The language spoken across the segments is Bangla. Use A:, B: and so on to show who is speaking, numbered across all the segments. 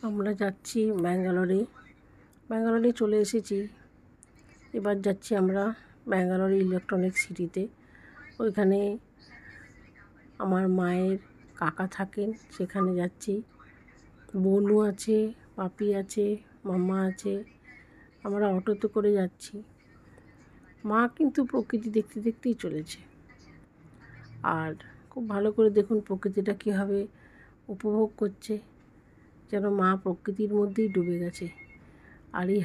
A: আমরা যাচ্ছি ব্যাঙ্গালোরে চলে এসেছি। এবার যাচ্ছি আমরা ব্যাঙ্গালোরে ইলেকট্রনিক সিটিতে। ওইখানে আমার মায়ের কাকা থাকেন, সেখানে যাচ্ছি। বনু আছে, পাপি আছে, মাম্মা আছে। আমরা অটোতে করে যাচ্ছি। মা কিন্তু প্রকৃতি দেখতে দেখতেই চলেছে। আর খুব ভালো করে দেখুন প্রকৃতিটা কীভাবে উপভোগ করছে, যেন মা প্রকৃতির মধ্যেই ডুবে গেছে। আর এই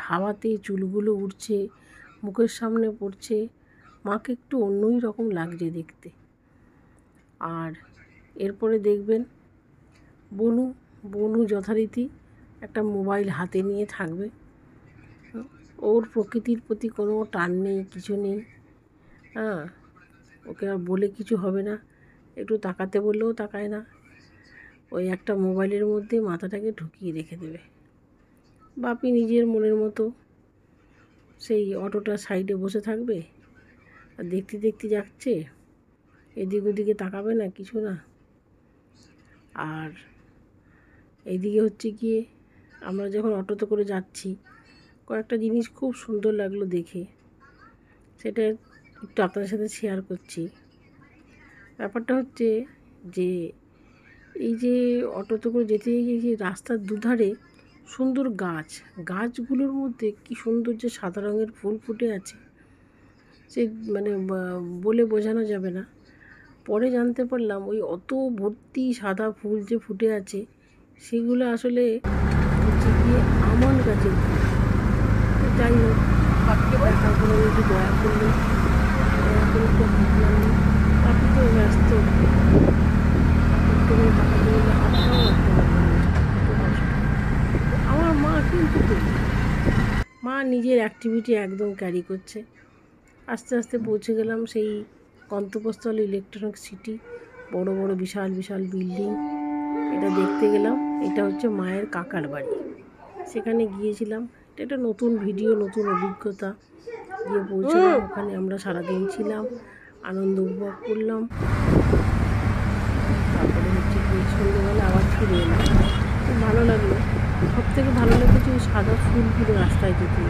A: হাওয়াতে চুলগুলো উড়ছে, মুখের সামনে পড়ছে, মাকে একটু অন্যই রকম লাগছে দেখতে। আর এরপরে দেখবেন বনু যথারীতি একটা মোবাইল হাতে নিয়ে থাকবে। ওর প্রকৃতির প্রতি কোনো টান নেই, কিছু নেই। ওকে আর বলে কিছু হবে না, একটু তাকাতে বললেও তাকায় না। ওই একটা মোবাইলের মধ্যে মাথাটাকে ঢুকিয়ে রেখে দেবে। বাপি নিজের মনের মতো সেই অটোটার সাইডে বসে থাকবে আর দেখতে দেখতে যাচ্ছে, এদিক ওদিকে তাকাবে না, কিছু না। আর এইদিকে হচ্ছে গিয়ে আমরা যখন অটোতে করে যাচ্ছি, কয়েকটা জিনিস খুব সুন্দর লাগলো দেখে, সেটা একটু আপনাদের সাথে শেয়ার করছি। ব্যাপারটা হচ্ছে যে এই যে অটোতে করে যেতে গিয়ে রাস্তার দুধারে সুন্দর গাছগুলোর মধ্যে কি সুন্দর যে সাদা রঙের ফুল ফুটে আছে, সে বলে বোঝানো যাবে না। পরে জানতে পারলাম ওই অত ভর্তি সাদা ফুল যে ফুটে আছে, সেগুলো আসলে হচ্ছে গিয়ে আমন গাছের ফুল। যাই হোক, একটু দয়া করলে একটু ভাবলাম, আপনি তো ব্যস্ত, আমার মা কিন্তু মা নিজের অ্যাক্টিভিটি একদম ক্যারি করছে। আস্তে আস্তে পৌঁছে গেলাম সেই গন্তব্যস্থল ইলেকট্রনিক সিটি। বড় বড় বিশাল বিশাল বিল্ডিং, এটা দেখতে গেলাম। এটা হচ্ছে মায়ের কাকার বাড়ি, সেখানে গিয়েছিলাম। এটা একটা নতুন ভিডিও, নতুন অভিজ্ঞতা। গিয়ে পৌঁছলাম, ওখানে আমরা সারাদিন ছিলাম, আনন্দ উপভোগ করলাম। তারপরে হচ্ছে কি সন্ধ্যেবেলা আবার ফিরে এলাম। খুব ভালো লাগলো। সবথেকে ভালো লেগেছে ওই সাদা ফুলগুলো রাস্তায় যেতে,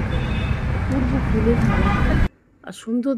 A: পূর্ব ফুলের কালার আর সুন্দর।